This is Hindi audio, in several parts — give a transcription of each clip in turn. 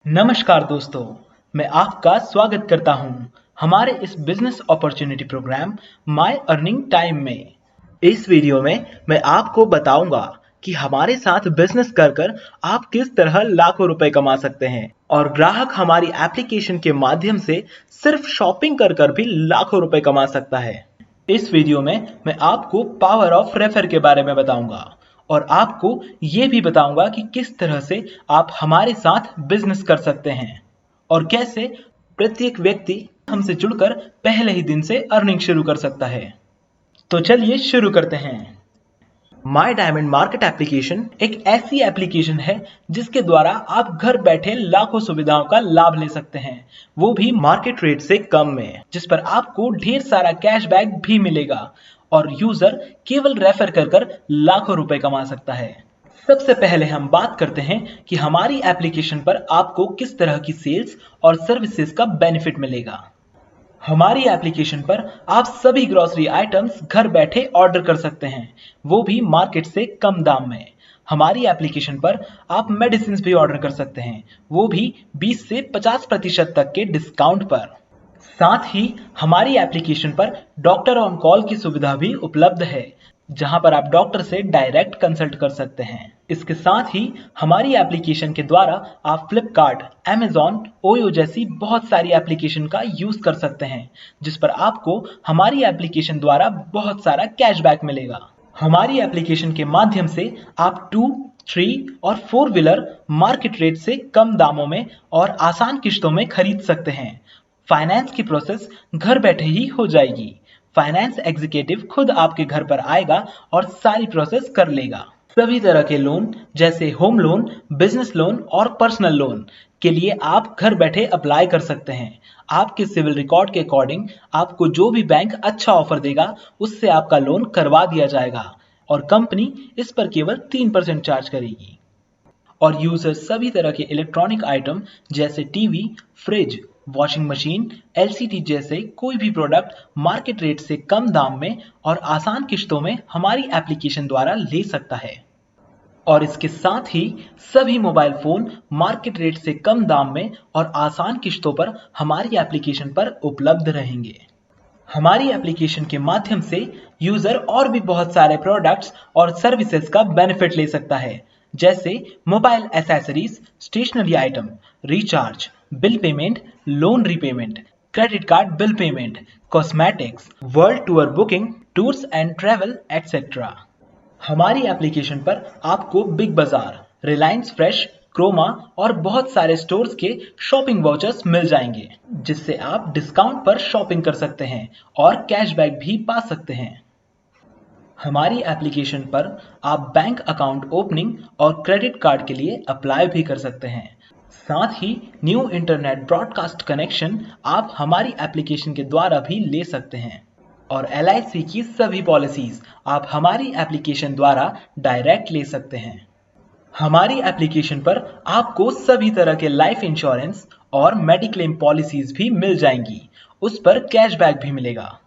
नमस्कार दोस्तों, मैं आपका स्वागत करता हूं हमारे इस business opportunity programme my earning time में। इस वीडियो में मैं आपको बताऊंगा कि हमारे साथ बिजनेस कर कर आप किस तरह लाखों रुपए कमा सकते हैं और ग्राहक हमारी एप्लीकेशन के माध्यम से सिर्फ शॉपिंग कर कर भी लाखों रुपए कमा सकता है। इस वीडियो में मैं आपको पावर ऑफ रेफर के बारे में बताऊंगा और आपको ये भी बताऊंगा कि किस तरह से आप हमारे साथ बिजनेस कर सकते हैं और कैसे प्रत्येक व्यक्ति हमसे जुड़कर पहले ही दिन से अर्निंग शुरू कर सकता है। तो चलिए शुरू करते हैं। माई डायमंड मार्केट एप्लीकेशन एक ऐसी एप्लीकेशन है जिसके द्वारा आप घर बैठे लाखों सुविधाओं का लाभ ले सकते हैं, वो भी मार्केट रेट से कम में, जिस पर आपको ढेर सारा कैशबैक भी मिलेगा और यूजर केवल रेफर कर कर लाखों रुपए कमा सकता है। सबसे पहले हम बात करते हैं कि हमारी एप्लीकेशन पर आपको किस तरह की सेल्स और सर्विसेज का बेनिफिट मिलेगा। हमारी एप्लीकेशन पर आप सभी ग्रोसरी आइटम्स घर बैठे ऑर्डर कर सकते हैं, वो भी मार्केट से कम दाम में। हमारी एप्लीकेशन पर आप मेडिसिन भी ऑर्डर कर सकते हैं, वो भी 20 से 50% तक के डिस्काउंट पर। साथ ही हमारी एप्लीकेशन पर डॉक्टर ऑन कॉल की सुविधा भी उपलब्ध है, जहां पर आप डॉक्टर से डायरेक्ट कंसल्ट कर सकते हैं। इसके साथ ही हमारी एप्लीकेशन के द्वारा आप फ्लिपकार्ट, अमेजॉन, ओयो जैसी बहुत सारी एप्लीकेशन का यूज कर सकते हैं, जिस पर आपको हमारी एप्लीकेशन द्वारा बहुत सारा कैशबैक मिलेगा। हमारी एप्लीकेशन के माध्यम से आप 2, 3 और 4 व्हीलर मार्केट रेट से कम दामों में और आसान किश्तों में खरीद सकते हैं। फाइनेंस की प्रोसेस घर बैठे ही हो जाएगी। फाइनेंस एग्जीक्यूटिव खुद आपके घर पर आएगा और सारी प्रोसेस कर लेगा। सभी तरह के लोन जैसे होम लोन, बिजनेस लोन और पर्सनल लोन के लिए आप घर बैठे अप्लाई कर सकते हैं। आपके सिविल रिकॉर्ड के अकॉर्डिंग आपको जो भी बैंक अच्छा ऑफर देगा उससे आपका लोन करवा दिया जाएगा और कंपनी इस पर केवल 3% चार्ज करेगी। और यूजर सभी तरह के इलेक्ट्रॉनिक आइटम जैसे TV, fridge, washing machine, LCD जैसे कोई भी प्रोडक्ट मार्केट रेट से कम दाम में और आसान किश्तों में हमारी एप्लीकेशन द्वारा ले सकता है। और इसके साथ ही सभी मोबाइल फोन मार्केट रेट से कम दाम में और आसान किश्तों पर हमारी एप्लीकेशन पर उपलब्ध रहेंगे। हमारी एप्लीकेशन के माध्यम से यूजर और भी बहुत सारे प्रोडक्ट्स और सर्विसेज का बेनिफिट ले सकता है, जैसे mobile accessories, stationery item, recharge, bill payment, loan repayment, credit card bill payment, cosmetics, world tour booking, tours and travel etcetera. हमारी एप्लीकेशन पर आपको बिग बाजार, रिलायंस फ्रेश, क्रोमा और बहुत सारे स्टोर्स के शॉपिंग वाउचर्स मिल जाएंगे, जिससे आप डिस्काउंट पर शॉपिंग कर सकते हैं और कैशबैक भी पा सकते हैं। हमारी एप्लीकेशन पर आप बैंक अकाउंट ओपनिंग और क्रेडिट कार्ड के लिए अप्लाई भी कर सकते हैं। साथ ही न्यू इंटरनेट ब्रॉडकास्ट कनेक्शन आप हमारी एप्लीकेशन के द्वारा भी ले सकते हैं और LIC की सभी पॉलिसीज आप हमारी एप्लीकेशन द्वारा डायरेक्ट ले सकते हैं। हमारी एप्लीकेशन पर आपको सभी तरह के लाइफ इंश्योरेंस और मेडिक्लेम पॉलिसीज भी मिल जाएंगी, उस पर कैशबैक भी मिलेगा।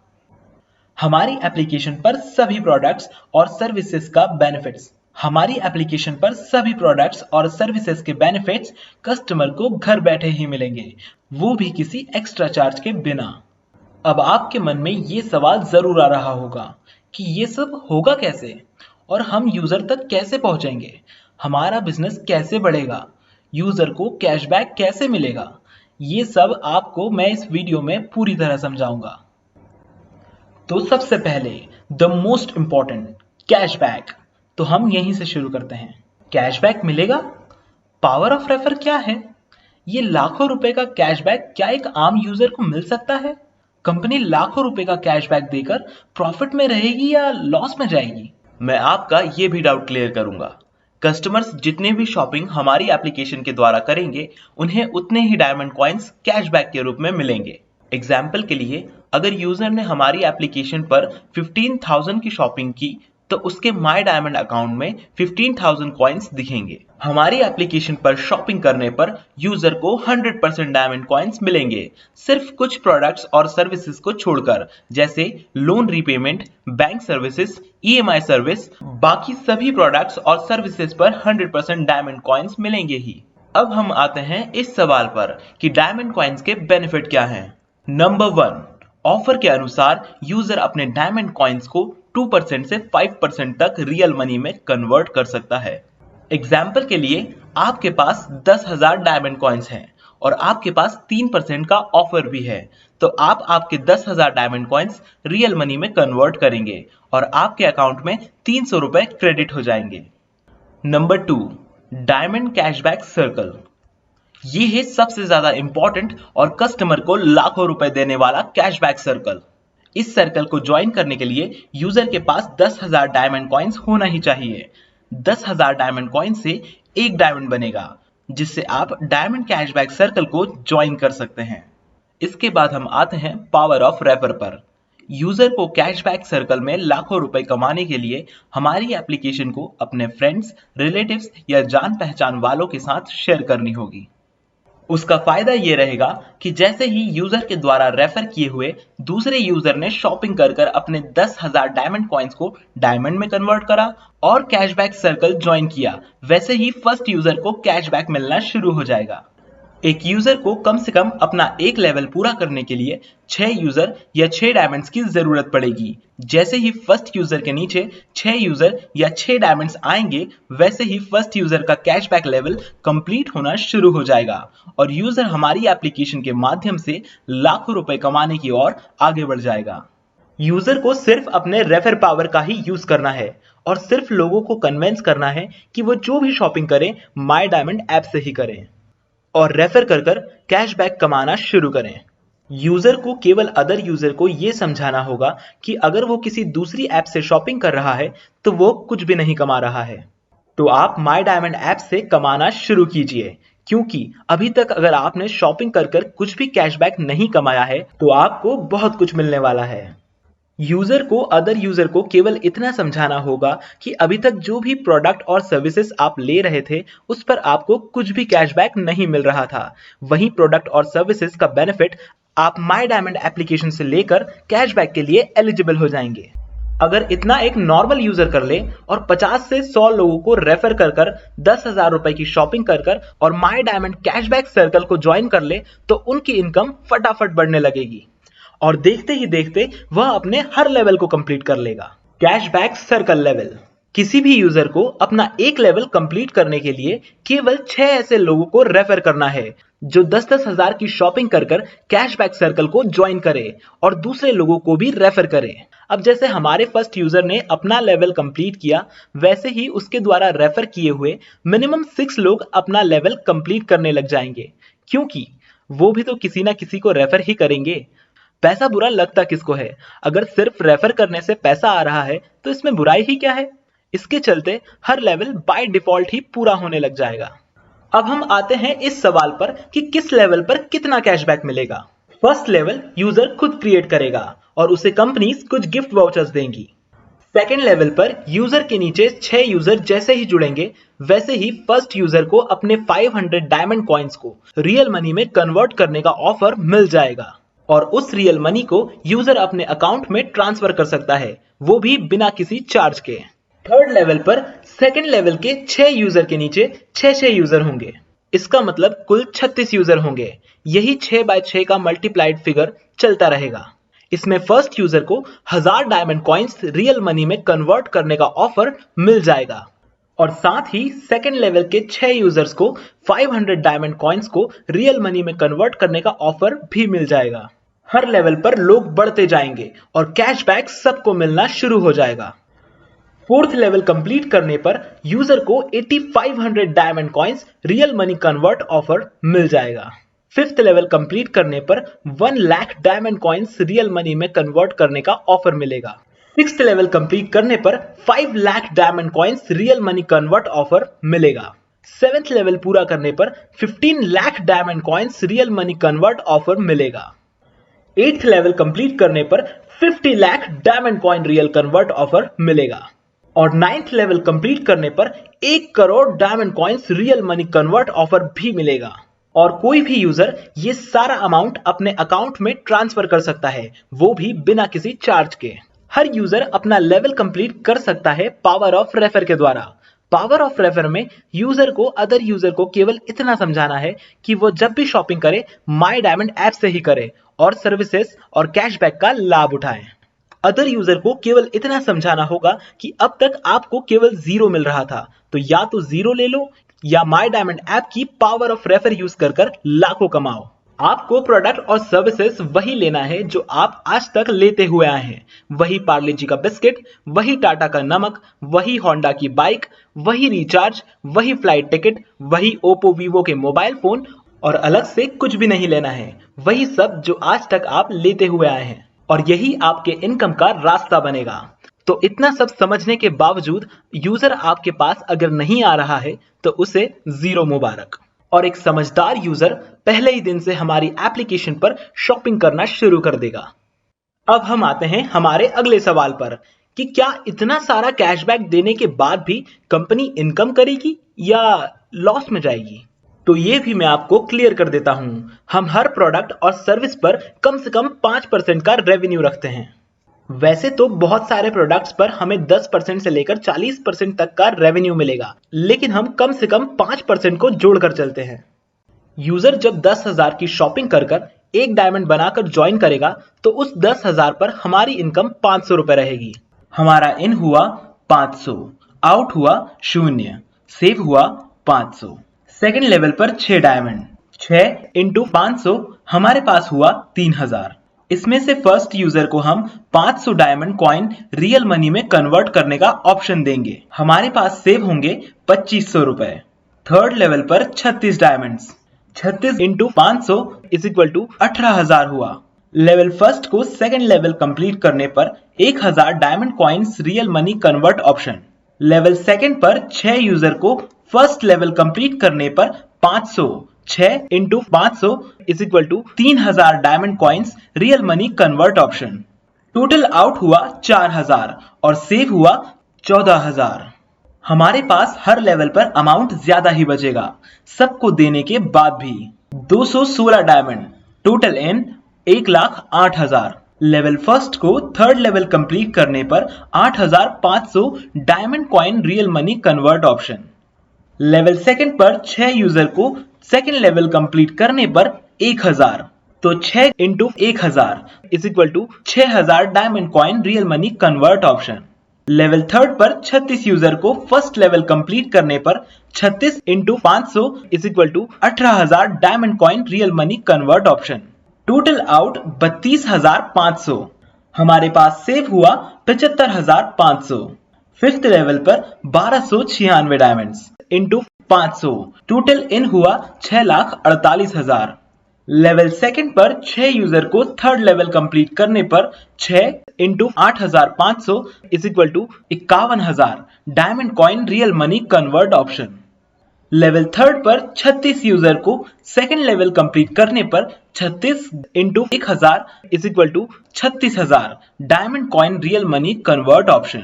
हमारी एप्लीकेशन पर सभी प्रोडक्ट्स और सर्विसेज का बेनिफिट्स हमारी एप्लीकेशन पर सभी प्रोडक्ट्स और सर्विसेज के बेनिफिट्स कस्टमर को घर बैठे ही मिलेंगे, वो भी किसी एक्स्ट्रा चार्ज के बिना। अब आपके मन में ये सवाल जरूर आ रहा होगा कि ये सब होगा कैसे और हम यूजर तक कैसे पहुंचेंगे, हमारा बिजनेस कैसे बढ़ेगा, यूजर को कैशबैक कैसे मिलेगा। ये सब आपको मैं इस वीडियो में पूरी तरह समझाऊंगा। तो सबसे पहले द मोस्ट इंपॉर्टेंट, कैशबैक। तो हम यहीं से शुरू करते हैं। कैशबैक मिलेगा? पावर ऑफ रेफर क्या है? ये लाखों रुपए का कैशबैक क्या एक आम यूजर को मिल सकता है? कंपनी लाखों रुपए का कैशबैक देकर प्रॉफिट में रहेगी या लॉस में जाएगी? मैं आपका ये भी डाउट क्लियर करूंगा। कस्टमर्स जितने भी शॉपिंग हमारी एप्लीकेशन के द्वारा करेंगे उन्हें उतने ही डायमंड कॉइंस कैशबैक के रूप में मिलेंगे। एग्जाम्पल के लिए, अगर यूजर ने हमारी एप्लीकेशन पर 15,000 की शॉपिंग की तो उसके माई डायमंड अकाउंट में 15,000 कॉइंस दिखेंगे। हमारी एप्लीकेशन पर शॉपिंग करने पर यूजर को 100% डायमंड कॉइंस मिलेंगे, सिर्फ कुछ प्रोडक्ट्स और सर्विसेज को छोड़कर, जैसे loan repayment, bank services, EMI service. बाकी सभी प्रोडक्ट्स और सर्विसेज पर 100% डायमंड कॉइंस मिलेंगे ही। अब हम आते हैं इस सवाल पर कि डायमंड कॉइन्स के बेनिफिट क्या हैं। नंबर 1, ऑफर के अनुसार यूजर अपने डायमंड कॉइन्स को 2% से 5% तक रियल मनी में कन्वर्ट कर सकता है। एग्जाम्पल के लिए आपके पास 10,000 डायमंड कॉइन्स हैं और आपके पास 3% का ऑफर भी है, तो आप आपके 10,000 डायमंड कॉइन्स रियल मनी में कन्वर्ट करेंगे और आपके अकाउंट में 300 रुपए क्रेडिट हो जाएंगे। Number 2, diamond cashback circle. ये है सबसे ज्यादा इंपॉर्टेंट और कस्टमर को लाखों रुपए देने वाला कैशबैक सर्कल। इस सर्कल को ज्वाइन करने के लिए यूजर के पास 10,000 डायमंड कॉइन्स होना ही चाहिए। 10,000 डायमंड कॉइन से एक डायमंड बनेगा, जिससे आप डायमंड कैशबैक सर्कल को ज्वाइन कर सकते हैं। इसके बाद हम आते हैं पावर ऑफ रेफर पर। यूजर को कैशबैक सर्कल में लाखों रुपए कमाने के लिए हमारी एप्लीकेशन को अपने फ्रेंड्स, रिलेटिव्स या जान पहचान वालों के साथ शेयर करनी होगी। उसका फायदा ये रहेगा कि जैसे ही यूजर के द्वारा रेफर किए हुए दूसरे यूजर ने शॉपिंग कर कर अपने 10,000 डायमंड कॉइन्स को डायमंड में कन्वर्ट करा और कैशबैक सर्कल ज्वाइन किया, वैसे ही फर्स्ट यूजर को कैशबैक मिलना शुरू हो जाएगा। एक यूजर को कम से कम अपना एक लेवल पूरा करने के लिए 6 यूजर या 6 डायमंड्स की जरूरत पड़ेगी। जैसे ही फर्स्ट यूजर के नीचे 6 यूजर या 6 डायमंड्स आएंगे, वैसे ही फर्स्ट यूजर का कैशबैक लेवल कंप्लीट होना शुरू हो जाएगा और यूजर हमारी एप्लीकेशन के माध्यम से लाखों रुपए कमाने की ओर आगे बढ़ जाएगा। यूजर को सिर्फ अपने रेफर पावर का ही यूज करना है और सिर्फ लोगों को कन्विंस करना है कि वो जो भी शॉपिंग करें माई डायमंड ऐप से ही करें और रेफर कर कर कैशबैक कमाना शुरू करें। यूजर को केवल अदर यूजर को यह समझाना होगा कि अगर वो किसी दूसरी ऐप से शॉपिंग कर रहा है तो वो कुछ भी नहीं कमा रहा है। तो आप माई डायमंड ऐप से कमाना शुरू कीजिए, क्योंकि अभी तक अगर आपने शॉपिंग कर कर कुछ भी कैशबैक नहीं कमाया है तो आपको बहुत कुछ मिलने वाला है। यूजर को अदर यूजर को केवल इतना समझाना होगा कि अभी तक जो भी प्रोडक्ट और सर्विसेज आप ले रहे थे उस पर आपको कुछ भी कैशबैक नहीं मिल रहा था। वही प्रोडक्ट और सर्विसेज का बेनिफिट आप माई डायमंड एप्लीकेशन से लेकर कैशबैक के लिए एलिजिबल हो जाएंगे। अगर इतना एक नॉर्मल यूजर कर ले और 50 से 100 लोगों को रेफर कर कर 10,000 रुपए की शॉपिंग कर कर और माई डायमंड कैशबैक सर्कल को ज्वाइन कर ले तो उनकी इनकम फटाफट बढ़ने लगेगी और देखते ही देखते वह अपने हर लेवल को कंप्लीट कर लेगा। Cashback circle level. किसी भी यूजर को अपना एक लेवल कंप्लीट करने के लिए केवल 6 ऐसे लोगों को रेफर करना है जो 10-10 हजार की शॉपिंग कर कर कैशबैक सर्कल को ज्वाइन करे और दूसरे लोगों को भी रेफर करे। अब जैसे हमारे फर्स्ट यूजर ने अपना लेवल कंप्लीट किया, वैसे ही उसके द्वारा रेफर किए हुए मिनिमम 6 लोग अपना लेवल कंप्लीट करने लग जाएंगे, क्योंकि वो भी तो किसी ना किसी को रेफर ही करेंगे। पैसा बुरा लगता किसको है? अगर सिर्फ रेफर करने से पैसा आ रहा है तो इसमें बुराई ही क्या है? इसके चलते हर लेवल बाय डिफॉल्ट ही पूरा होने लग जाएगा। अब हम आते हैं इस सवाल पर कि किस लेवल पर कितना कैशबैक मिलेगा। फर्स्ट लेवल यूजर खुद क्रिएट करेगा और उसे कंपनीज कुछ गिफ्ट वाउचर्स देंगी। सेकेंड लेवल पर यूजर के नीचे 6 यूजर जैसे ही जुड़ेंगे, वैसे ही फर्स्ट यूजर को अपने 500 डायमंड कॉइन्स को रियल मनी में कन्वर्ट करने का ऑफर मिल जाएगा और उस रियल मनी को यूजर अपने अकाउंट में ट्रांसफर कर सकता है, वो भी बिना किसी चार्ज के। थर्ड लेवल पर सेकंड लेवल के 6 यूजर के नीचे 6 यूजर होंगे। इसका मतलब कुल 36 यूजर होंगे। यही 6 बाय 6 का मल्टीप्लाइड फिगर चलता रहेगा। इसमें फर्स्ट यूजर को 1000 डायमंड कॉइन्स रियल मनी में कन्वर्ट करने का ऑफर मिल जाएगा और साथ ही सेकेंड लेवल के 6 यूजर्स को 500 डायमंड कॉइन्स को रियल मनी में कन्वर्ट करने का ऑफर भी मिल जाएगा। हर लेवल पर लोग बढ़ते जाएंगे और कैशबैक सबको मिलना शुरू हो जाएगा। फोर्थ लेवल कंप्लीट करने पर यूजर को 8500 diamond coins real money convert offer मिल जाएगा। फिफ्थ लेवल कंप्लीट करने पर 1 lakh diamond coins real money में कन्वर्ट करने का ऑफर मिलेगा। सिक्स्थ लेवल कंप्लीट करने पर 5 lakh diamond coins real money convert offer मिलेगा। सेवेंथ लेवल पूरा करने पर 15 lakh diamond coins real money convert offer मिलेगा। एट्थ लेवल कंप्लीट करने पर 50 lakh diamond coin real convert offer मिलेगा और नाइन्थ लेवल कंप्लीट करने पर 1 crore diamond coins real money convert offer भी मिलेगा और कोई भी यूजर ये सारा अमाउंट अपने अकाउंट में ट्रांसफर कर सकता है, वो भी बिना किसी चार्ज के। हर यूजर अपना लेवल कंप्लीट कर सकता है पावर ऑफ रेफर के द्वारा। पावर ऑफ रेफर में यूजर को अदर यूजर को केवल इतना समझाना है कि वो जब भी शॉपिंग करे माई डायमंड ऐप से ही करे और सर्विसेज और कैशबैक का लाभ उठाए। अदर यूजर को केवल इतना समझाना होगा कि अब तक आपको केवल 0 मिल रहा था, तो या तो 0 ले लो या माई डायमंड ऐप की पावर ऑफ रेफर यूज कर लाखों कमाओ। आपको प्रोडक्ट और सर्विसेज वही लेना है जो आप आज तक लेते हुए आए हैं। वही पार्ले जी का बिस्किट, वही टाटा का नमक, वही होंडा की बाइक, वही रिचार्ज, वही फ्लाइट टिकट, वही ओप्पो वीवो के मोबाइल फोन, और अलग से कुछ भी नहीं लेना है। वही सब जो आज तक आप लेते हुए आए हैं और यही आपके इनकम का रास्ता बनेगा। तो इतना सब समझने के बावजूद यूजर आपके पास अगर नहीं आ रहा है तो उसे 0 मुबारक। और एक समझदार यूजर पहले ही दिन से हमारी एप्लीकेशन पर शॉपिंग करना शुरू कर देगा। अब हम आते हैं हमारे अगले सवाल पर कि क्या इतना सारा कैशबैक देने के बाद भी कंपनी इनकम करेगी या लॉस में जाएगी? तो ये भी मैं आपको क्लियर कर देता हूं। हम हर प्रोडक्ट और सर्विस पर कम से कम 5% का रेवेन्यू रखते हैं। वैसे तो बहुत सारे प्रोडक्ट्स पर हमें 10% से लेकर 40% तक का रेवेन्यू मिलेगा, लेकिन हम कम से कम 5% को जोड़कर चलते हैं। यूजर जब 10,000 की शॉपिंग कर एक डायमंड बनाकर ज्वाइन करेगा तो उस 10,000 पर हमारी इनकम 500 रुपए रहेगी। हमारा इन हुआ 500, आउट हुआ 0, सेव हुआ 500। सेकंड लेवल पर 6 डायमंड, 6 इंटू 500 हमारे पास हुआ 3000। इसमें से फर्स्ट यूजर को हम 500 डायमंड कॉइन रियल मनी में कन्वर्ट करने का ऑप्शन देंगे। हमारे पास सेव होंगे 2500 रुपए। थर्ड लेवल पर 36 diamonds, 36 into 500 is equal to 18,000 हुआ। लेवल फर्स्ट को सेकंड लेवल कंप्लीट करने पर 1000 diamond coins real money convert option. Level second पर 6 यूजर को फर्स्ट लेवल कंप्लीट करने पर 500, 6 into 500 is equal to 3000 diamond coins real money convert option. Total out हुआ 4000 और सेव हुआ 14000। हमारे पास हर लेवल पर अमाउंट ज्यादा ही बचेगा सबको देने के बाद भी। 216 डायमंड, टोटल इन 1,08,000। लेवल फर्स्ट को थर्ड लेवल कंप्लीट करने पर 8500 diamond coin real money convert option. Level second पर 6 यूजर को सेकंड लेवल कंप्लीट करने पर 1000, तो 6 into 1000 is equal to 6000 diamond coin real money convert option. Level third पर 36 यूजर को फर्स्ट लेवल कंप्लीट करने पर 36 into 500 is equal to 18,000 diamond coin real money convert option. Total out 32,500। हमारे पास सेव हुआ 75,500। फिफ्थ लेवल पर 1296 डायमंड्स इंटू 500, टोटल इन हुआ 6,48,000। लेवल सेकंड पर 6 यूजर को थर्ड लेवल कंप्लीट करने पर 6 into 8,500 is equal to 51,000 diamond coin real money convert option. Level third पर 36 यूजर को सेकंड लेवल कंप्लीट करने पर 36 into 1000 is equal to 36,000 diamond coin real money convert option.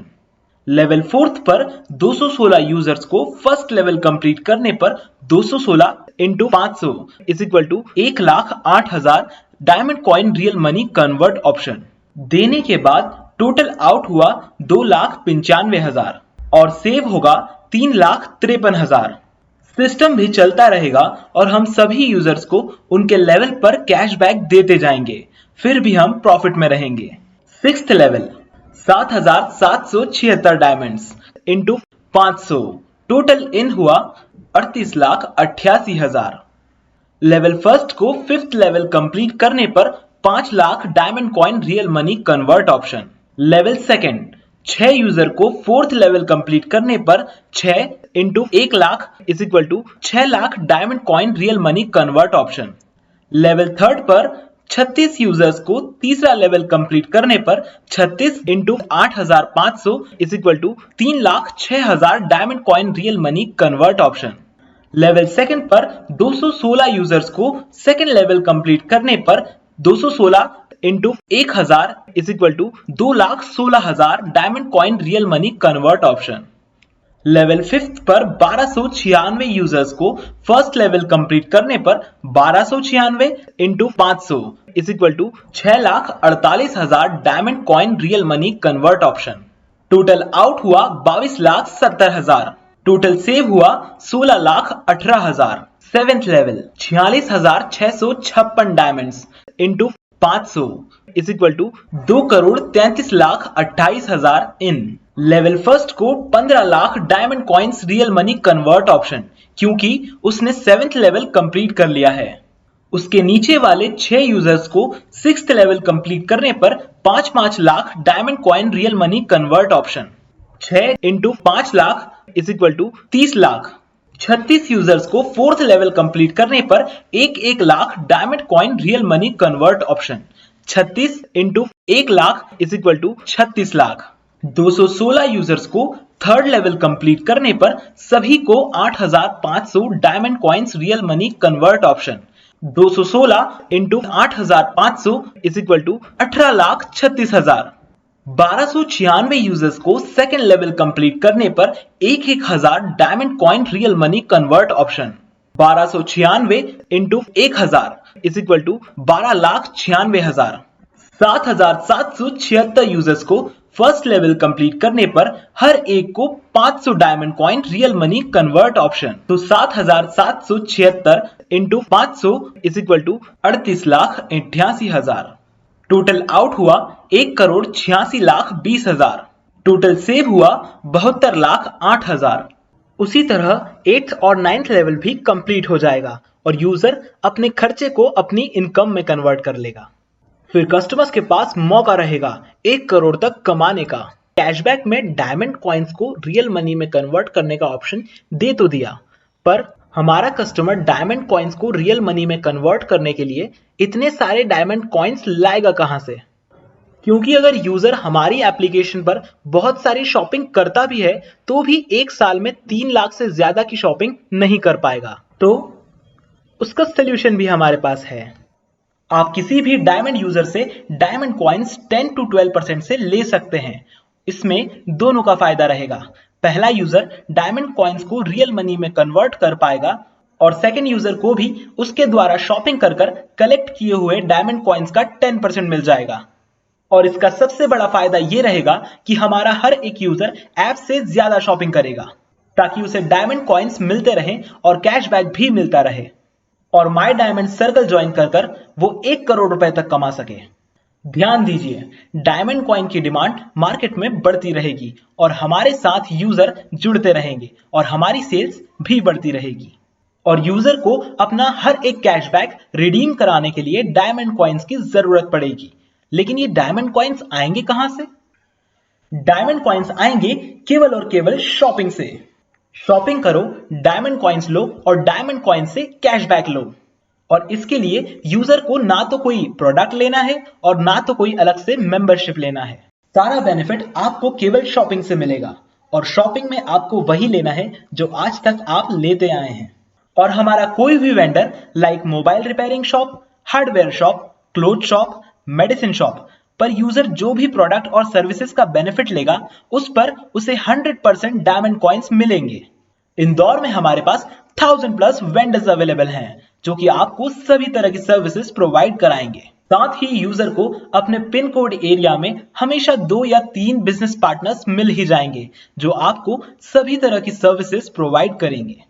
Level fourth पर 216 यूजर्स को फर्स्ट लेवल कंप्लीट करने पर 216 into 500 is equal to 1,08,000 diamond coin real money convert option देने के बाद टोटल आउट हुआ 2,95,000 और सेव होगा 3,53,000। सिस्टम भी चलता रहेगा और हम सभी यूजर्स को उनके लेवल पर कैशबैक देते जाएंगे, फिर भी हम प्रॉफिट में रहेंगे। Sixth level 7,776 diamonds into 500, total इन हुआ 38,88,000। लेवल फर्स्ट को फिफ्थ लेवल कंप्लीट करने पर 5 lakh diamond coin real money convert option. Level second 6 user को फोर्थ लेवल कंप्लीट करने पर 6 into 1 lakh is equal to 6 lakh diamond coin real money convert option. Level third पर 36 यूजर्स को तीसरा लेवल कंप्लीट करने पर 36 into 8,500 is equal to 3,06,000 diamond coin real money convert option. Level second पर 216 यूजर्स को सेकंड लेवल कंप्लीट करने पर 216 into 1,000 is equal to 2,16,000 diamond coin real money convert option. Level fifth पर 1296 यूजर्स को फर्स्ट लेवल कंप्लीट करने पर 1296 into 500 is equal to 6,48,000 diamond coin real money convert option. Total out हुआ 22,70,000 टोटल सेव हुआ 16,18,000। Seventh level 46,656 diamonds into 500 is equal to 2,33,28,000 इन। लेवल फर्स्ट को 15 lakh diamond coins real money convert option, क्योंकि उसने सेवेंथ लेवल कंप्लीट कर लिया है। उसके नीचे वाले 6 यूजर्स को 6th लेवल कंप्लीट करने पर 5-5 lakh diamond coin real money convert option. 6 into 5 lakh is equal to 30 lakh. 36 users को 4th लेवल कंप्लीट करने पर 1-1 lakh diamond coin real money convert option. 36 into 1 lakh is equal to 36 lakh. 216 users को 3rd लेवल कंप्लीट करने पर सभी को 8,500 diamond coins real money convert option. 216 into 8,500 is equal to 18,36,000। 1296 users को 2nd लेवल कंप्लीट करने पर 1,000 diamond coin real money convert option. 1296 into 1,000 is equal to 12,96,000। 7,776 users को 1st लेवल कंप्लीट करने पर हर एक को 500 diamond coin real money convert option. तो 7,776 into 500 is equal to 38,88,000। Total out हुआ 1,86,20,000। टोटल सेव हुआ 72,08,000। उसी तरह 8th और 9th लेवल भी कंप्लीट हो जाएगा और यूजर अपने खर्चे को अपनी इनकम में कन्वर्ट कर लेगा। फिर कस्टमर्स के पास मौका रहेगा 1 करोड़ तक कमाने का। कैशबैक में डायमंड कॉइन्स को रियल मनी में कन्वर्ट करने का ऑप्शन दे तो दिया, पर हमारा कस्टमर डायमंड कॉइन्स को रियल मनी में कन्वर्ट करने के लिए इतने सारे डायमंड कॉइन्स लाएगा कहां से? क्योंकि अगर यूजर हमारी एप्लीकेशन पर बहुत सारी शॉपिंग करता भी है तो भी 1 साल में 3 लाख से ज्यादा की शॉपिंग नहीं कर पाएगा। तो उसका सोल्यूशन भी हमारे पास है। आप किसी भी डायमंड यूजर से डायमंड कॉइन्स 10 to 12% से ले सकते हैं। इसमें दोनों का फायदा रहेगा। पहला यूजर डायमंड कॉइन्स को रियल मनी में कन्वर्ट कर पाएगा और सेकंड यूजर को भी उसके द्वारा शॉपिंग कर कलेक्ट किए हुए डायमंड कॉइन्स का 10% मिल जाएगा। और इसका सबसे बड़ा फायदा यह रहेगा कि हमारा हर एक यूजर ऐप से ज्यादा शॉपिंग करेगा ताकि उसे डायमंड कॉइन्स मिलते रहें और कैशबैक भी मिलता रहे और माई डायमंड सर्कल ज्वाइन कर वो 1 करोड़ रुपए तक कमा सके। ध्यान दीजिए, डायमंड कॉइन की डिमांड मार्केट में बढ़ती रहेगी और हमारे साथ यूजर जुड़ते रहेंगे और हमारी सेल्स भी बढ़ती रहेगी और यूजर को अपना हर एक कैशबैक रिडीम कराने के लिए डायमंड कॉइन्स की जरूरत पड़ेगी। लेकिन ये डायमंड कॉइन्स आएंगे कहां से? डायमंड कॉइन्स आएंगे केवल और केवल शॉपिंग से। शॉपिंग करो, डायमंड कॉइन्स लो और डायमंड कॉइन्स से कैशबैक लो। और इसके लिए यूजर को ना तो कोई प्रोडक्ट लेना है और ना तो कोई अलग से मेंबरशिप लेना है। सारा बेनिफिट आपको केवल शॉपिंग से मिलेगा और शॉपिंग में आपको वही लेना है जो आज तक आप लेते आए हैं। और हमारा कोई भी vendor like mobile repairing shop, hardware shop, cloth shop, medicine shop पर यूजर जो भी प्रोडक्ट और सर्विसेज का बेनिफिट लेगा उस पर उसे 100% डायमंड कॉइन्स मिलेंगे। इंदौर में हमारे पास 1000+ वेंडर्स अवेलेबल हैं जो कि आपको सभी तरह की सर्विसेज प्रोवाइड कराएंगे। साथ ही यूजर को अपने पिन कोड एरिया में हमेशा 2 या 3 बिजनेस पार्टनर्स मिल ही जाएंगे जो आपको सभी तरह की सर्विसेज प्रोवाइड करेंगे।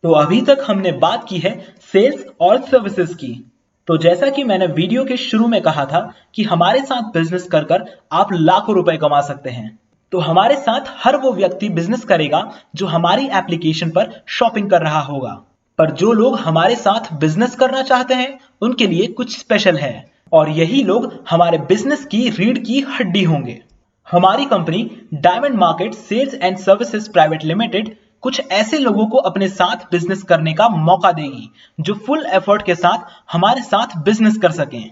तो अभी तक हमने बात की है सेल्स और सर्विसेज की। तो जैसा कि मैंने वीडियो के शुरू में कहा था कि हमारे साथ बिजनेस कर आप लाखों रुपए कमा सकते हैं, तो हमारे साथ हर वो व्यक्ति बिजनेस करेगा जो हमारी एप्लीकेशन पर शॉपिंग कर रहा होगा। पर जो लोग हमारे साथ बिजनेस करना चाहते हैं उनके लिए कुछ स्पेशल है और यही लोग हमारे बिजनेस की रीढ़ की हड्डी होंगे। हमारी company diamond market sales and services private limited कुछ ऐसे लोगों को अपने साथ बिजनेस करने का मौका देगी जो फुल एफर्ट के साथ हमारे साथ बिजनेस कर सकें।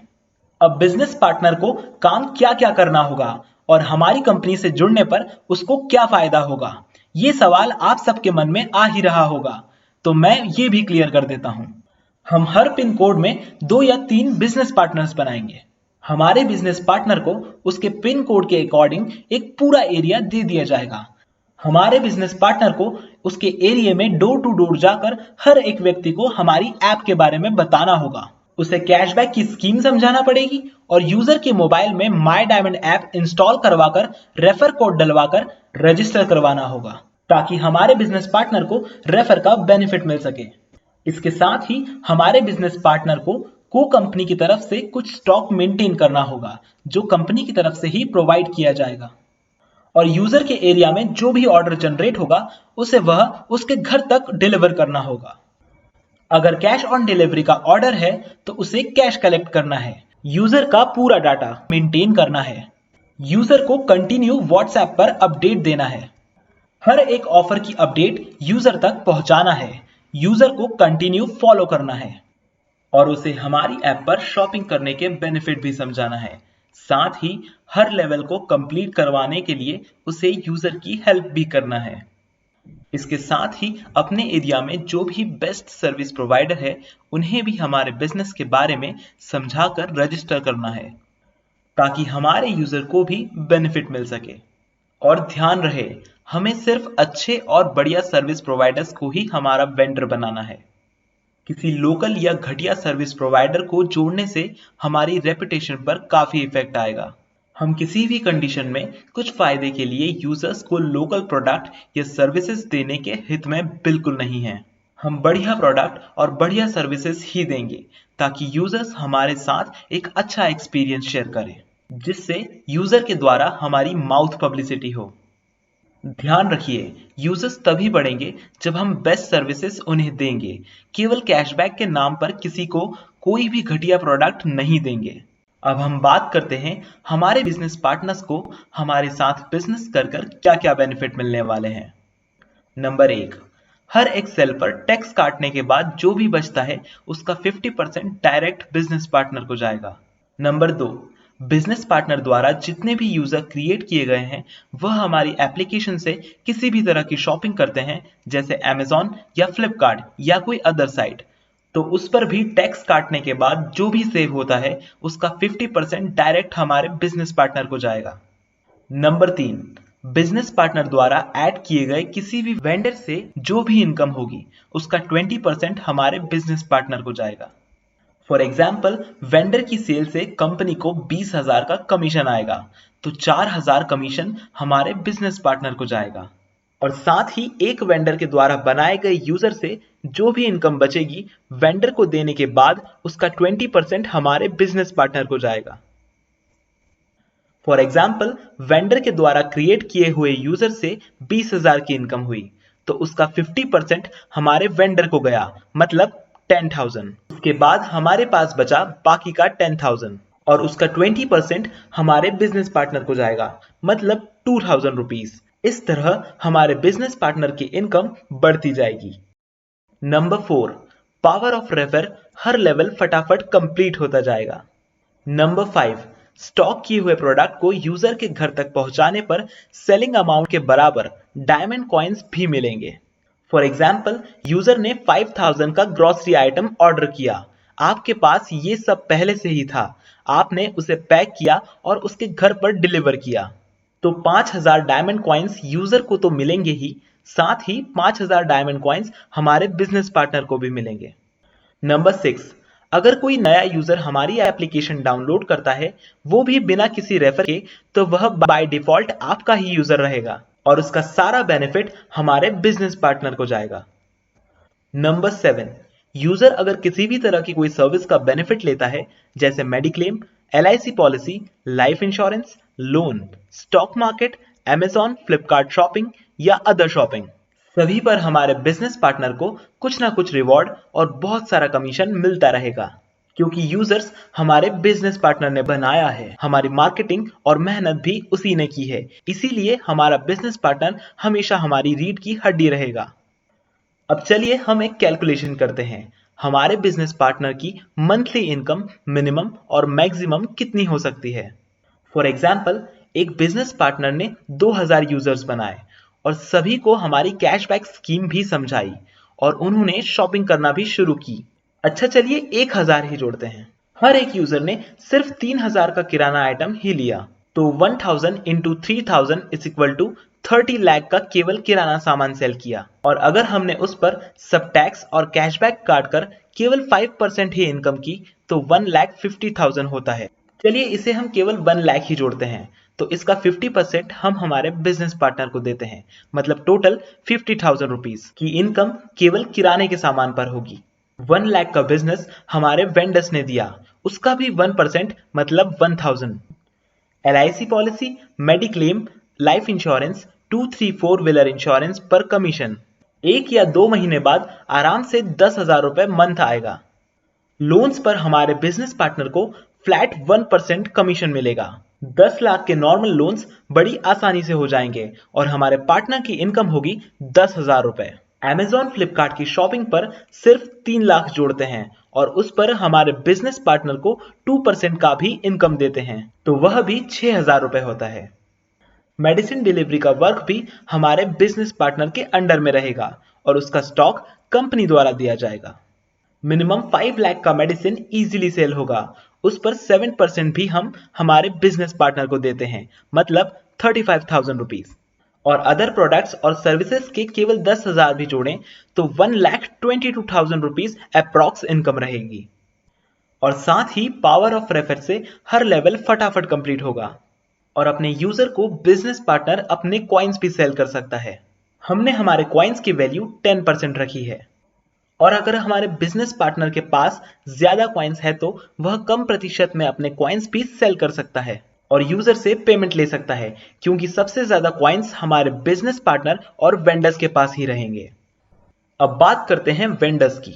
अब बिजनेस पार्टनर को काम क्या क्या करना होगा और हमारी कंपनी से जुड़ने पर उसको क्या फायदा होगा, ये सवाल आप सबके मन में आ ही रहा होगा। तो मैं ये भी क्लियर कर देता हूं। हम हर पिन कोड में 2 या 3 बिजनेस पार्टनर्स बनाएंगे। हमारे बिजनेस पार्टनर को उसके पिन कोड के अकॉर्डिंग एक पूरा एरिया दे दिया जाएगा। हमारे बिजनेस पार्टनर को उसके एरिया में डोर टू डोर जाकर हर एक व्यक्ति को हमारी ऐप के बारे में बताना होगा। उसे कैशबैक की स्कीम समझाना पड़ेगी और यूजर के मोबाइल में माई डायमंड ऐप इंस्टॉल करवाकर रेफर कोड डलवाकर रजिस्टर करवाना होगा। ताकि हमारे बिजनेस पार्टनर को रेफर का बेनिफिट मिल सके। इसके साथ ही हमारे बिजनेस पार्टनर को कंपनी की तरफ से कुछ स्टॉक मेंटेन करना होगा जो कंपनी की तरफ से ही प्रोवाइड किया जाएगा, और यूजर के एरिया में जो भी ऑर्डर जनरेट होगा उसे वह उसके घर तक डिलीवर करना होगा। अगर कैश ऑन डिलीवरी का ऑर्डर है तो उसे कैश कलेक्ट करना है, यूजर का पूरा डाटा मेंटेन करना है, यूजर को कंटिन्यू व्हाट्सएप पर अपडेट देना है, हर एक ऑफर की अपडेट यूजर तक पहुंचाना है, यूजर को कंटिन्यू फॉलो करना है, और उसे हमारी ऐप पर शॉपिंग करने के बेनिफिट भी समझाना है। साथ ही हर लेवल को कंप्लीट करवाने के लिए उसे यूजर की हेल्प भी करना है। इसके साथ ही अपने एरिया में जो भी बेस्ट सर्विस प्रोवाइडर है उन्हें भी हमारे बिजनेस के बारे में समझाकर रजिस्टर करना है ताकि हमारे यूजर को भी बेनिफिट मिल सके। और ध्यान रहे, हमें सिर्फ अच्छे और बढ़िया सर्विस प्रोवाइडर्स को ही हमारा वेंडर बनाना है। किसी लोकल या घटिया सर्विस प्रोवाइडर को जोड़ने से हमारी रेपुटेशन पर काफी इफेक्ट आएगा। हम किसी भी कंडीशन में कुछ फायदे के लिए यूजर्स को लोकल प्रोडक्ट या सर्विसेज देने के हित में बिल्कुल नहीं हैं। हम बढ़िया प्रोडक्ट और बढ़िया सर्विसेज ही देंगे ताकि यूजर्स हमारे साथ एक अच्छा एक्सपीरियंस शेयर करें, जिससे यूजर के द्वारा हमारी माउथ पब्लिसिटी हो। ध्यान रखिए, यूजर्स तभी बढ़ेंगे जब हम बेस्ट सर्विसेज उन्हें देंगे। केवल कैशबैक के नाम पर किसी को कोई भी घटिया प्रोडक्ट नहीं देंगे। अब हम बात करते हैं हमारे बिजनेस पार्टनर्स को हमारे साथ बिजनेस कर क्या क्या बेनिफिट मिलने वाले हैं। नंबर 1, हर एक सेल पर टैक्स काटने के बाद जो भी बचता है उसका 50% डायरेक्ट बिजनेस पार्टनर को जाएगा। नंबर 2, बिजनेस पार्टनर द्वारा जितने भी यूजर क्रिएट किए गए हैं वह हमारी एप्लीकेशन से किसी भी तरह की शॉपिंग करते हैं, जैसे Amazon या फ्लिपकार्ट या कोई अदर साइट, तो उस पर भी टैक्स काटने के बाद जो भी सेव होता है उसका 50% डायरेक्ट हमारे बिजनेस पार्टनर को जाएगा। नंबर 3, बिजनेस पार्टनर द्वारा ऐड किए गए किसी भी वेंडर से जो भी इनकम होगी उसका 20% हमारे बिजनेस पार्टनर को जाएगा। फॉर एग्जाम्पल, वेंडर की सेल से कंपनी को 20,000 का कमीशन आएगा तो 4,000 कमीशन हमारे बिजनेस पार्टनर को जाएगा। और साथ ही एक वेंडर के द्वारा बनाए गए यूजर से जो भी इनकम बचेगी वेंडर को देने के बाद उसका 20% हमारे बिजनेस पार्टनर को जाएगा। फॉर एग्जाम्पल, वेंडर के द्वारा क्रिएट किए हुए यूजर से 20,000 की इनकम हुई तो उसका 50% हमारे वेंडर को गया, मतलब 10,000। उसके बाद हमारे पास बचा बाकी का 10,000 और उसका 20% हमारे बिजनेस पार्टनर को जाएगा, मतलब 2,000 रुपीज। इस तरह हमारे बिजनेस पार्टनर की इनकम बढ़ती जाएगी। Number 4, power of refer her level फटाफट कंप्लीट होता जाएगा। नंबर 5, स्टॉक किए हुए प्रोडक्ट को यूजर के घर तक पहुंचाने पर सेलिंग अमाउंट के बराबर डायमंड कॉइन्स भी मिलेंगे। फॉर एग्जाम्पल, यूजर ने 5,000 का ग्रोसरी आइटम ऑर्डर किया, आपके पास ये सब पहले से ही था, आपने उसे पैक किया और उसके घर पर डिलीवर किया, तो 5,000 डायमंड कॉइन्स यूजर को तो मिलेंगे ही, साथ ही 5,000 डायमंड कॉइन्स हमारे बिजनेस पार्टनर को भी मिलेंगे। नंबर 6, अगर कोई नया यूजर हमारी एप्लीकेशन डाउनलोड करता है, वो भी बिना किसी रेफर के, तो वह बाय डिफॉल्ट आपका ही यूजर रहेगा और उसका सारा बेनिफिट हमारे बिजनेस पार्टनर को जाएगा। नंबर 7, यूजर अगर किसी भी तरह की कोई सर्विस का बेनिफिट लेता है, जैसे mediclaim, LIC policy, life insurance, loan, stock market, Amazon, Flipkart shopping या अदर शॉपिंग, सभी पर हमारे बिजनेस पार्टनर को कुछ ना कुछ रिवॉर्ड और बहुत सारा कमीशन मिलता रहेगा, क्योंकि यूजर्स हमारे बिजनेस पार्टनर ने बनाया है, हमारी मार्केटिंग और मेहनत भी उसी ने की है, इसीलिए हमारा बिजनेस पार्टनर हमेशा हमारी रीढ़ की हड्डी रहेगा। अब चलिए हम एक कैलकुलेशन करते हैं, हमारे बिजनेस पार्टनर की मंथली इनकम मिनिमम और मैक्सिमम कितनी हो सकती है। फॉर एग्जाम्पल, एक बिजनेस पार्टनर ने 2,000 यूजर्स बनाए और सभी को हमारी कैशबैक स्कीम भी समझाई और उन्होंने शॉपिंग करना भी शुरू की। अच्छा, चलिए 1,000 ही जोड़ते हैं। हर एक यूजर ने सिर्फ 3,000 का किराना आइटम ही लिया, तो 1,000 into 3,000 is equal to 30 lakh का केवल किराना सामान सेल किया। और अगर हमने उस पर सब टैक्स और कैशबैक काट कर केवल 5% ही इनकम की तो 1,50,000 होता है। चलिए इसे हम केवल 1 लाख ही जोड़ते हैं, तो इसका 50% हम हमारे बिजनेस पार्टनर को देते हैं, मतलब टोटल 50,000 रुपीज की इनकम केवल किराने के सामान पर होगी। 1 लाख का बिजनेस हमारे वेंडर्स ने दिया, उसका भी 1% मतलब 1000। LIC policy, mediclaim, life insurance, 2-3-4 wheeler insurance पर कमीशन 1 या 2 महीने बाद आराम से 10,000 रुपए मंथ आएगा। लोन्स पर हमारे बिजनेस पार्टनर को फ्लैट 1% कमीशन मिलेगा। 10 लाख के नॉर्मल लोन्स बड़ी आसानी से हो जाएंगे और हमारे पार्टनर की इनकम होगी 10,000 रुपए। Amazon फ्लिपकार्ट की शॉपिंग पर सिर्फ 3 लाख जोड़ते हैं और उस पर हमारे बिजनेस पार्टनर को 2% का भी इनकम देते हैं, तो वह भी 6,000 रुपए होता है। मेडिसिन डिलीवरी का वर्क भी हमारे बिजनेस पार्टनर के अंडर में रहेगा और उसका स्टॉक कंपनी द्वारा दिया जाएगा। मिनिमम 5 लाख का मेडिसिन इजीली सेल होगा, उस पर 7% भी हम हमारे बिजनेस पार्टनर को देते हैं, मतलब 35,000 रुपीज। और अदर प्रोडक्ट्स और सर्विसेज के केवल 10,000 भी जोड़ें तो 1,22,000 रुपीज अप्रॉक्स इनकम रहेगी। और साथ ही पावर ऑफ रेफर से हर लेवल फटाफट कंप्लीट होगा और अपने यूजर को बिजनेस पार्टनर अपने कॉइन्स भी सेल कर सकता है। हमने हमारे कॉइन्स की वैल्यू 10% रखी है और अगर हमारे बिजनेस पार्टनर के पास ज्यादा कॉइन्स है तो वह कम प्रतिशत में अपने कॉइन्स भी सेल कर सकता है और यूजर से पेमेंट ले सकता है, क्योंकि सबसे ज्यादा कॉइन्स हमारे बिजनेस पार्टनर और वेंडर्स के पास ही रहेंगे। अब बात करते हैं वेंडर्स की।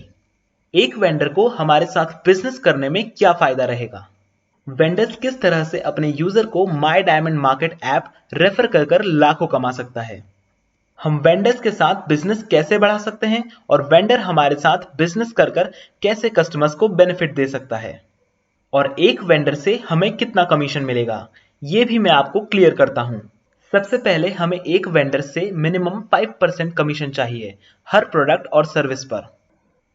एक वेंडर को हमारे साथ बिजनेस करने में क्या फायदा रहेगा? वेंडर्स किस तरह से अपने यूजर को माई डायमंड मार्केट ऐप रेफर कर कर लाखों कमा सकता है? हम वेंडर्स के साथ बिजनेस कैसे बढ़ा सकते हैं और वेंडर हमारे साथ बिजनेस कर कर कैसे कस्टमर्स को बेनिफिट दे सकता है, और एक वेंडर से हमें कितना कमीशन मिलेगा, ये भी मैं आपको क्लियर करता हूं। सबसे पहले हमें एक वेंडर से मिनिमम 5% कमीशन चाहिए हर प्रोडक्ट और सर्विस पर,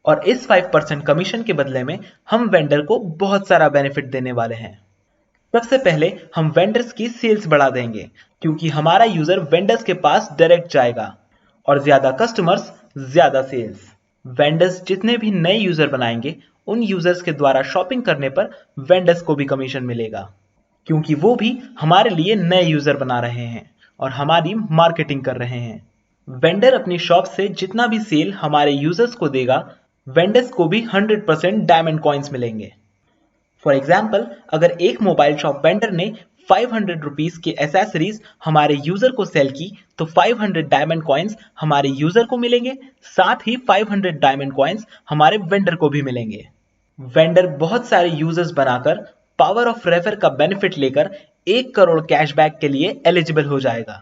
और इस 5% कमीशन के बदले में हम वेंडर को बहुत सारा बेनिफिट देने वाले हैं। सबसे पहले हम वेंडर्स की सेल्स बढ़ा देंगे, क्योंकि हमारा यूजर वेंडर्स के पास डायरेक्ट जाएगा और ज्यादा कस्टमर्स ज्यादा सेल्स। वेंडर्स जितने भी नए यूजर बनाएंगे उन यूजर्स के द्वारा शॉपिंग करने पर वेंडर्स को भी कमीशन मिलेगा, क्योंकि वो भी हमारे लिए नए यूजर बना रहे हैं और हमारी मार्केटिंग कर रहे हैं। वेंडर अपनी शॉप से जितना भी सेल हमारे यूजर्स को देगा, वेंडर्स को भी 100% डायमंड कॉइन्स मिलेंगे। फॉर एग्जाम्पल, अगर एक मोबाइल शॉप वेंडर ने 500 रुपीज की एसेसरीज हमारे यूजर को सेल की तो 500 डायमंड कॉइन्स हमारे यूजर को मिलेंगे, साथ ही 500 डायमंड कॉइन्स हमारे वेंडर को भी मिलेंगे। वेंडर बहुत सारे यूजर्स बनाकर पावर ऑफ रेफर का बेनिफिट लेकर 1 करोड़ कैशबैक के लिए एलिजिबल हो जाएगा।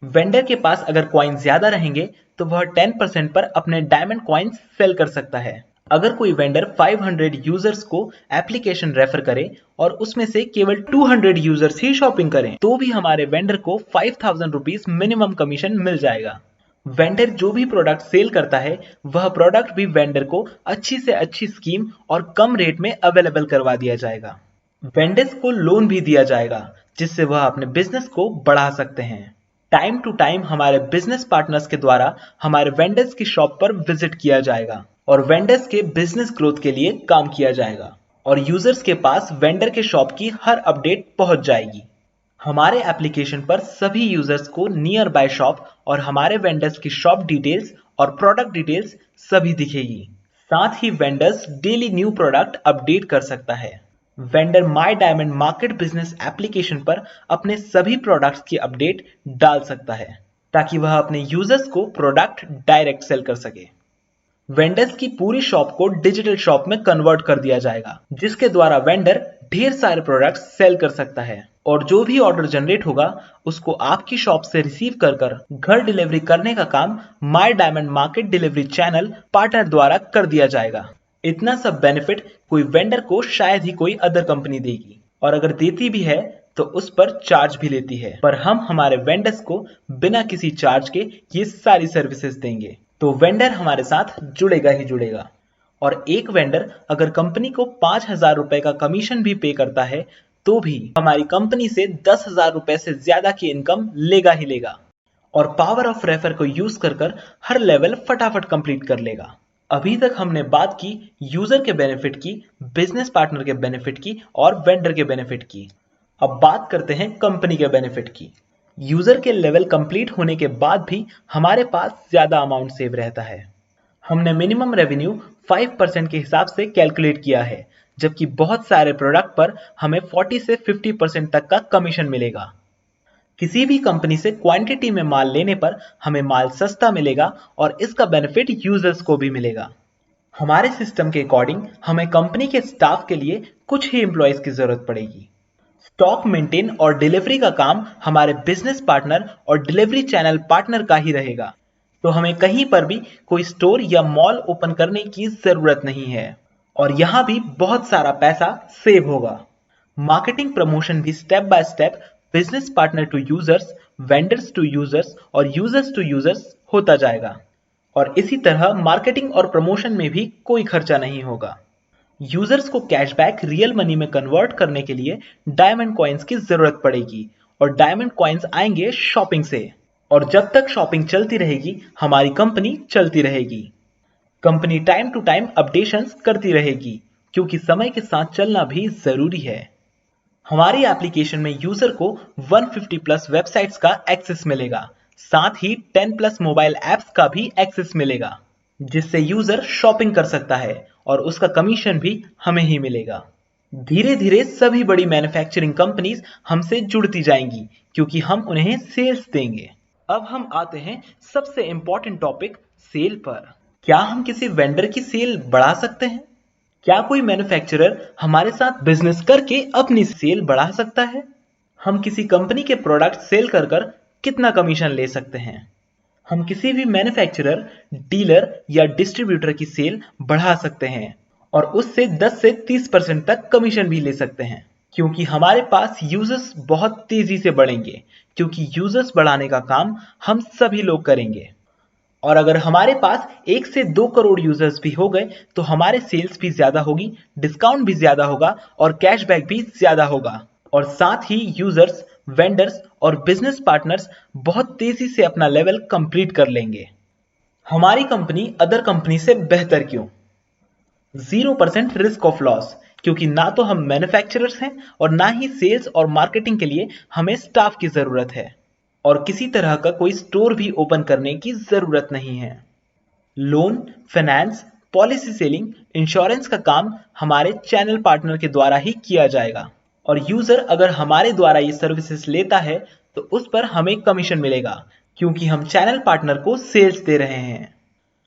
वेंडर के पास अगर कॉइन ज्यादा रहेंगे तो वह 10% पर अपने डायमंड कॉइन्स सेल कर सकता है। अगर कोई वेंडर 500 यूजर्स को एप्लीकेशन रेफर करे और उसमें से केवल 200 यूजर्स ही शॉपिंग करें तो भी हमारे वेंडर को 5,000 रुपीज मिनिमम कमीशन मिल जाएगा। वेंडर जो भी प्रोडक्ट सेल करता है वह प्रोडक्ट भी वेंडर को अच्छी से अच्छी स्कीम और कम रेट में अवेलेबल करवा दिया जाएगा। वेंडर्स को लोन भी दिया जाएगा जिससे वह अपने बिजनेस को बढ़ा सकते हैं। टाइम टू टाइम हमारे बिजनेस पार्टनर्स के द्वारा हमारे वेंडर्स की शॉप पर विजिट किया जाएगा और वेंडर्स के बिजनेस ग्रोथ के लिए काम किया जाएगा और यूजर्स के पास वेंडर के शॉप की हर अपडेट पहुंच जाएगी। हमारे एप्लीकेशन पर सभी यूजर्स को नियर बाय शॉप और हमारे वेंडर्स की शॉप डिटेल्स और प्रोडक्ट डिटेल्स सभी दिखेगी। साथ ही vendors daily new product update कर सकता है। Vendor my diamond market business application पर अपने सभी प्रोडक्ट्स की अपडेट डाल सकता है ताकि वह अपने यूजर्स को प्रोडक्ट डायरेक्ट सेल कर सके। वेंडर्स की पूरी शॉप को डिजिटल शॉप में कन्वर्ट कर दिया जाएगा, जिसके द्वारा वेंडर ढेर सारे प्रोडक्ट्स सेल कर सकता है और जो भी ऑर्डर जनरेट होगा उसको आपकी शॉप से रिसीव कर कर घर डिलीवरी करने का काम my diamond market delivery channel partner द्वारा कर दिया जाएगा। इतना सब बेनिफिट कोई वेंडर को शायद ही कोई अदर कंपनी देगी, और अगर देती भी है तो उस पर चार्ज भी लेती है, पर हम हमारे वेंडर्स को बिना किसी चार्ज के ये सारी सर्विसेज देंगे, तो वेंडर हमारे साथ जुड़ेगा ही जुड़ेगा। और एक वेंडर अगर कंपनी को 5,000 रुपए का कमीशन भी पे करता है तो भी हमारी कंपनी से 10,000 रुपए से ज्यादा की इनकम लेगा ही लेगा और पावर ऑफ रेफर को यूज कर कर हर लेवल फटाफट कंप्लीट कर लेगा। अभी तक हमने बात की यूजर के बेनिफिट की, बिजनेस पार्टनर के बेनिफिट की और वेंडर के बेनिफिट की। अब बात करते हैं कंपनी के बेनिफिट की। यूजर के लेवल कंप्लीट होने के बाद भी हमारे पास ज्यादा अमाउंट सेव रहता है। हमने मिनिमम रेवेन्यू 5% के हिसाब से कैलकुलेट किया है, जबकि बहुत सारे प्रोडक्ट पर हमें 40 से 50% तक का कमीशन मिलेगा। किसी भी कंपनी से क्वांटिटी में माल लेने पर हमें माल सस्ता मिलेगा और इसका बेनिफिट यूजर्स को भी मिलेगा। हमारे सिस्टम के अकॉर्डिंग हमें कंपनी के स्टाफ के लिए कुछ ही एम्प्लॉयज की जरूरत पड़ेगी। स्टॉक मेंटेन और डिलीवरी का काम हमारे बिजनेस पार्टनर और डिलीवरी चैनल पार्टनर का ही रहेगा, तो हमें कहीं पर भी कोई स्टोर या मॉल ओपन करने की जरूरत नहीं है और यहां भी बहुत सारा पैसा सेव होगा। मार्केटिंग प्रमोशन भी step by step business partner to users, vendors to users और यूजर्स टू यूजर्स होता जाएगा और इसी तरह मार्केटिंग और प्रमोशन में भी कोई खर्चा नहीं होगा। यूजर्स को कैशबैक रियल मनी में कन्वर्ट करने के लिए डायमंड कॉइन्स की जरूरत पड़ेगी और डायमंड कॉइन्स आएंगे शॉपिंग से, और जब तक शॉपिंग चलती रहेगी हमारी कंपनी चलती रहेगी। Company time to time updations करती रहेगी क्योंकि समय के साथ चलना भी जरूरी है। हमारी एप्लीकेशन में यूजर को 150 प्लस वेबसाइट्स का एक्सेस मिलेगा, साथ ही 10 प्लस मोबाइल ऐप्स का भी एक्सेस मिलेगा, जिससे यूजर शॉपिंग कर सकता है और उसका कमीशन भी हमें ही मिलेगा। धीरे धीरे सभी बड़ी मैन्युफैक्चरिंग कंपनीज हमसे जुड़ती जाएंगी क्योंकि हम उन्हें सेल्स देंगे। अब हम आते हैं सबसे इंपॉर्टेंट टॉपिक सेल पर। क्या हम किसी वेंडर की सेल बढ़ा सकते हैं? क्या कोई मैन्युफैक्चरर हमारे साथ बिजनेस करके अपनी सेल बढ़ा सकता है? हम किसी कंपनी के प्रोडक्ट सेल कर कर कितना कमीशन ले सकते हैं? हम किसी भी मैन्युफैक्चरर, डीलर या डिस्ट्रीब्यूटर की सेल बढ़ा सकते हैं और उससे 10 से 30% तक कमीशन भी ले सकते हैं, क्योंकि हमारे पास यूजर्स बहुत तेजी से बढ़ेंगे, क्योंकि यूजर्स बढ़ाने का काम हम सभी लोग करेंगे। और अगर हमारे पास 1 से 2 करोड़ यूजर्स भी हो गए तो हमारे सेल्स भी ज्यादा होगी, डिस्काउंट भी ज्यादा होगा और कैशबैक भी ज्यादा होगा, और साथ ही यूजर्स, वेंडर्स और बिजनेस पार्टनर्स बहुत तेजी से अपना लेवल कंप्लीट कर लेंगे। हमारी कंपनी अदर कंपनी से बेहतर क्यों? 0% रिस्क ऑफ लॉस, क्योंकि ना तो हम मैन्युफैक्चरर्स हैं और ना ही सेल्स और मार्केटिंग के लिए हमें स्टाफ की जरूरत है, और किसी तरह का कोई स्टोर भी ओपन करने की जरूरत नहीं है। Loan, finance, policy selling, insurance का काम हमारे चैनल पार्टनर के द्वारा ही किया जाएगा, और यूजर अगर हमारे द्वारा ये सर्विसेज लेता है तो उस पर हमें कमीशन मिलेगा, क्योंकि हम चैनल पार्टनर को सेल्स दे रहे हैं।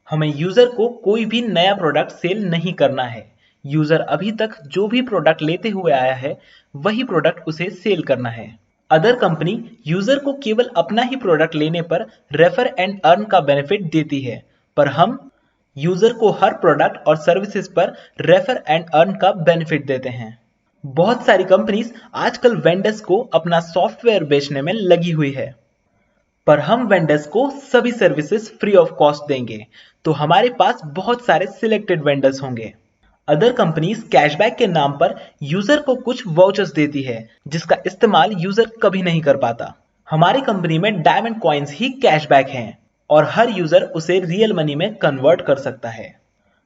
हमें यूजर को कोई भी नया प्रोडक्ट सेल नहीं करना है। यूजर अभी तक जो भी प्रोडक्ट लेते हुए आया है वही प्रोडक्ट उसे सेल करना है। अदर कंपनी यूजर को केवल अपना ही प्रोडक्ट लेने पर रेफर एंड अर्न का बेनिफिट देती है, पर हम यूजर को हर प्रोडक्ट और सर्विसेज पर रेफर एंड अर्न का बेनिफिट देते हैं। बहुत सारी कंपनीज आजकल वेंडर्स को अपना सॉफ्टवेयर बेचने में लगी हुई है, पर हम वेंडर्स को सभी सर्विसेज फ्री ऑफ कॉस्ट देंगे, तो हमारे पास बहुत सारे सिलेक्टेड वेंडर्स होंगे। अदर कंपनीज कैशबैक के नाम पर यूजर को कुछ वाउचर्स देती है जिसका इस्तेमाल यूजर कभी नहीं कर पाता। हमारी कंपनी में डायमंड कॉइन्स ही कैशबैक हैं और हर यूजर उसे रियल मनी में कन्वर्ट कर सकता है।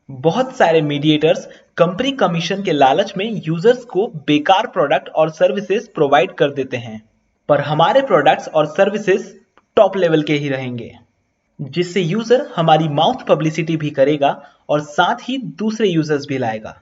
बहुत सारे मीडिएटर्स कंपनी कमीशन के लालच में यूजर्स को बेकार प्रोडक्ट और सर्विसेज प्रोवाइड कर देते हैं, पर हमारे प्रोडक्ट्स और सर्विसेज टॉप लेवल के ही रहेंगे, जिससे यूजर हमारी माउथ पब्लिसिटी भी करेगा और साथ ही दूसरे यूजर्स भी लाएगा।